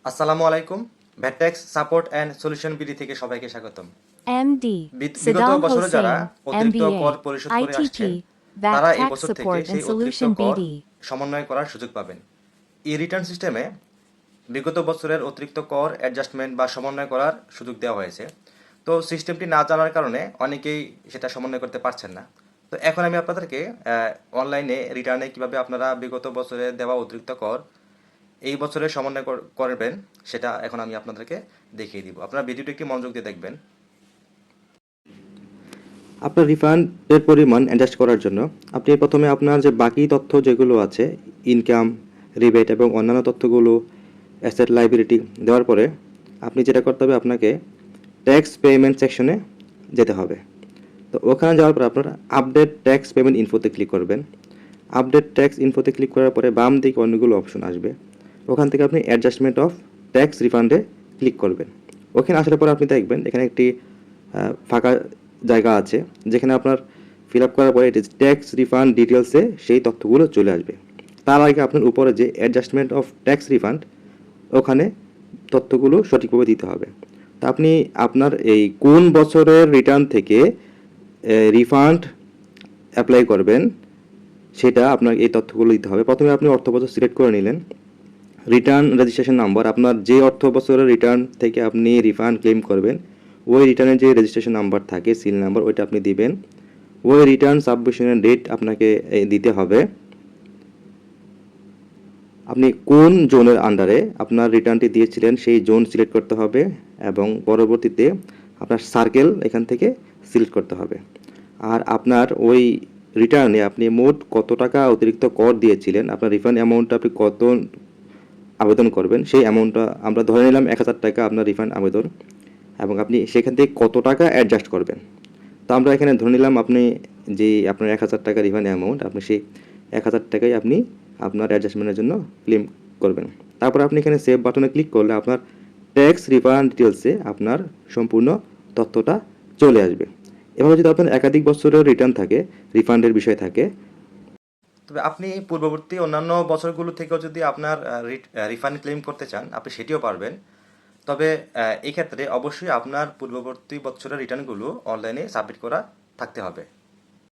আসসালামু আলাইকুম। ভ্যাটট্যাক্স support and solution BD থেকে সবাইকে স্বাগতম। MD, বিগত Saddam বছরে যারা Hossain, অতিরিক্ত কর MBA, পরিশোধ করে আসছেন, ITP, তারা VAT এই Tax বছর থেকে Support and সেই অতিরিক্ত Solution কর BD. সমন্বয় করার সুযোগ পাবেন। এই রিটার্ন সিস্টেমে বিগত বছরের অতিরিক্ত কর অ্যাডজাস্টমেন্ট বা সমন্বয় করার সুযোগ দেওয়া হয়েছে। তো সিস্টেমটি না জানার কারণে অনেকেই সেটা সমন্বয় করতে পারছেন না। তো এখন আমি আপনাদেরকে অনলাইনে রিটার্নে কিভাবে আপনারা বিগত বছরে দেওয়া অতিরিক্ত কর এই বছরে সমন্বয় করবেন সেটা এখন আমি আপনাদেরকে দেখিয়ে দিব। আপনারা ভিডিওটি একটি মনোযোগ দিয়ে দেখবেন। আপনার রিফান্ডের পরিমাণ অ্যাডজাস্ট করার জন্য আপনি প্রথমে আপনার যে বাকি তথ্য যেগুলো আছে, ইনকাম, রিবেট এবং অন্যান্য তথ্যগুলো অ্যাসেট লাইবিলিটি দেওয়ার পরে আপনি যেটা করতে হবে, আপনাকে ট্যাক্স পেমেন্ট সেকশনে যেতে হবে। তো ওখানে যাওয়ার পর আপনারা আপডেট ট্যাক্স পেমেন্ট ইনফোতে ক্লিক করবেন। আপডেট ট্যাক্স ইনফোতে ক্লিক করার পরে বাম দিকে অনেকগুলো অপশন আসবে। ওখান থেকে আপনি অ্যাডজাস্টমেন্ট অফ ট্যাক্স রিফান্ডে ক্লিক করবেন। ওখানে আসার পর আপনি দেখবেন এখানে একটি ফাঁকা জায়গা আছে, যেখানে আপনার ফিল আপ করার পরে ট্যাক্স রিফান্ড ডিটেলসে সেই তথ্যগুলো চলে আসবে। তার আগে আপনার উপরে যে অ্যাডজাস্টমেন্ট অফ ট্যাক্স রিফান্ড, ওখানে তথ্যগুলো সঠিকভাবে দিতে হবে। তা আপনি আপনার এই কোন বছরের রিটার্ন থেকে রিফান্ড অ্যাপ্লাই করবেন সেটা আপনার এই তথ্যগুলো দিতে হবে। প্রথমে আপনি অর্থ বছর সিলেক্ট করে নিলেন। রিটার্ন রেজিস্ট্রেশন নাম্বার, আপনার যে অর্থ বছরের রিটার্ন থেকে আপনি রিফান্ড ক্লেম করবেন ওই রিটার্নের যে রেজিস্ট্রেশন নাম্বার থাকে, সিল নাম্বার, ওইটা আপনি দিবেন। ওই রিটার্ন সাবমিশনের ডেট আপনাকে দিতে হবে। আপনি কোন জোনের আন্ডারে আপনার রিটার্নটি দিয়েছিলেন সেই জোন সিলেক্ট করতে হবে এবং পরবর্তীতে আপনার সার্কেল এখান থেকে সিলেক্ট করতে হবে। আর আপনার ওই রিটার্নে আপনি মোট কত টাকা অতিরিক্ত কর দিয়েছিলেন, আপনার রিফান্ড অ্যামাউন্টটা আপনি কত আবেদন করবেন সেই অ্যামাউন্টটা আমরা ধরে নিলাম 1000 টাকা আপনার রিফান্ড আবেদন, এবং আপনি সেখান থেকে কত টাকা অ্যাডজাস্ট করবেন। তো আমরা এখানে ধরে নিলাম আপনি যে আপনার 1000 টাকা রিফান্ড অ্যামাউন্ট, আপনি সেই 1000 টাকাই আপনি আপনার অ্যাডজাস্টমেন্টের জন্য ক্লেম করবেন। তারপর আপনি এখানে সেভ বাটনে ক্লিক করলে আপনার ট্যাক্স রিফান্ড ডিটেলসে আপনার সম্পূর্ণ তথ্যটা চলে আসবে। এভাবে যদি আপনার একাধিক বছরের রিটার্ন থাকে, রিফান্ডের বিষয় থাকে, তবে আপনি পূর্ববর্তী অন্যান্য বছরগুলো থেকেও যদি আপনার রিফান্ড ক্লেম করতে চান আপনি সেটিও পারবেন। তবে এই ক্ষেত্রে অবশ্যই আপনার পূর্ববর্তী বছরের রিটার্নগুলো অনলাইনে সাবমিট করা থাকতে হবে।